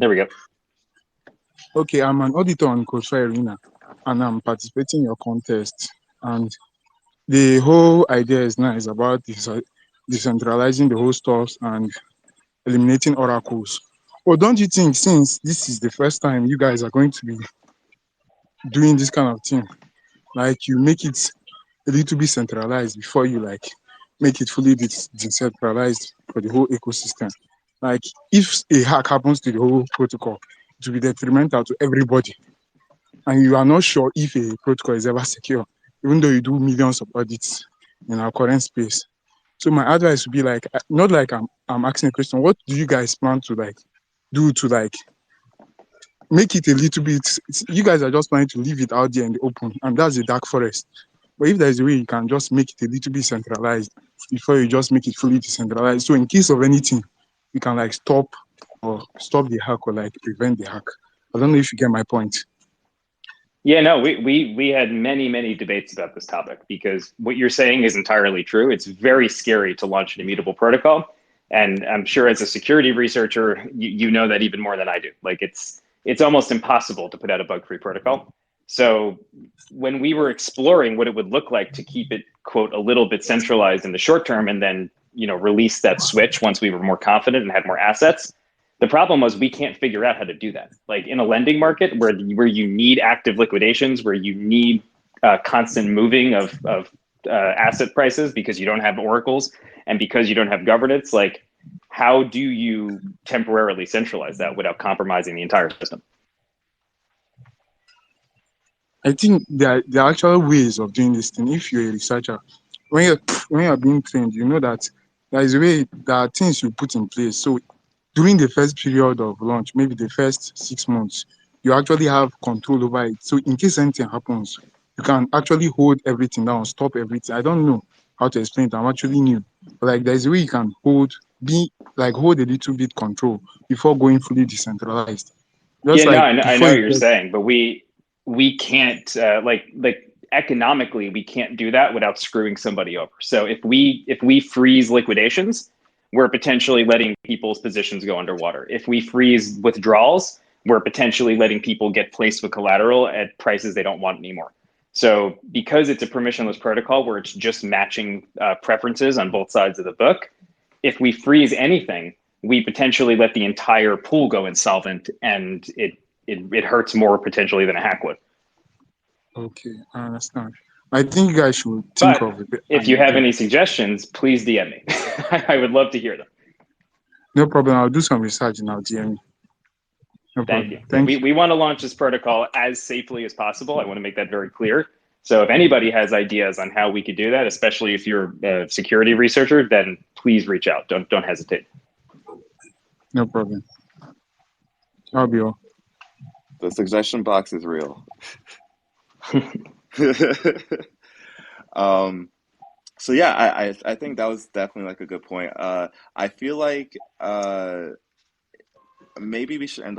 There we go. Okay, I'm an auditor on Code Arena, and I'm participating in your contest. And the whole idea is nice about this, decentralizing the whole stuff and eliminating oracles. But don't you think, since this is the first time you guys are going to be doing this kind of thing, like you make it a little bit centralized before you like make it fully decentralized for the whole ecosystem? Like if a hack happens to the whole protocol, it will be detrimental to everybody, and you are not sure if a protocol is ever secure, even though you do millions of audits in our current space. So my advice would be like, not like I'm asking a question. What do you guys plan to like do to like make it a little bit? You guys are just planning to leave it out there in the open, and that's a dark forest. But if there's a way you can just make it a little bit centralized before you just make it fully decentralized, so in case of anything, you can like stop the hack or like prevent the hack. I don't know if you get my point. Yeah, no, we had many debates about this topic because what you're saying is entirely true. It's very scary to launch an immutable protocol, and I'm sure as a security researcher, you know that even more than I do. Like it's almost impossible to put out a bug-free protocol. So when we were exploring what it would look like to keep it quote a little bit centralized in the short term, and then release that switch once we were more confident and had more assets, the problem was we can't figure out how to do that. Like in a lending market where you need active liquidations, where you need constant moving of asset prices because you don't have oracles and because you don't have governance, like how do you temporarily centralize that without compromising the entire system? I think there are actual ways of doing this thing. If you're a researcher, when you're when you're being trained, you know that there is a way, there are things you put in place. So during the first period of launch, maybe the first 6 months, you actually have control over it. So in case anything happens, you can actually hold everything down, stop everything. I don't know how to explain it. I'm actually new. But like there's a way you can hold a little bit control before going fully decentralized. Just Yeah, no, like I before know what you you're get. saying, but we can't like economically we can't do that without screwing somebody over. So if we freeze liquidations, we're potentially letting people's positions go underwater. If we freeze withdrawals, we're potentially letting people get placed with collateral at prices they don't want anymore. So because it's a permissionless protocol where it's just matching preferences on both sides of the book, if we freeze anything, we potentially let the entire pool go insolvent, and it hurts more potentially than a hack would. Okay, I understand. I think you guys should think But of it. if you have any suggestions, please DM me. I would love to hear them. No problem. I'll do some research now, DM. No Thank you. problem. Yeah, Thank we want to launch this protocol as safely as possible. I want to make that very clear. So if anybody has ideas on how we could do that, especially if you're a security researcher, then please reach out. Don't hesitate. you. No problem. I'll be all. The suggestion box is real. um, so yeah, I think that was definitely like a good point. I feel like maybe we should end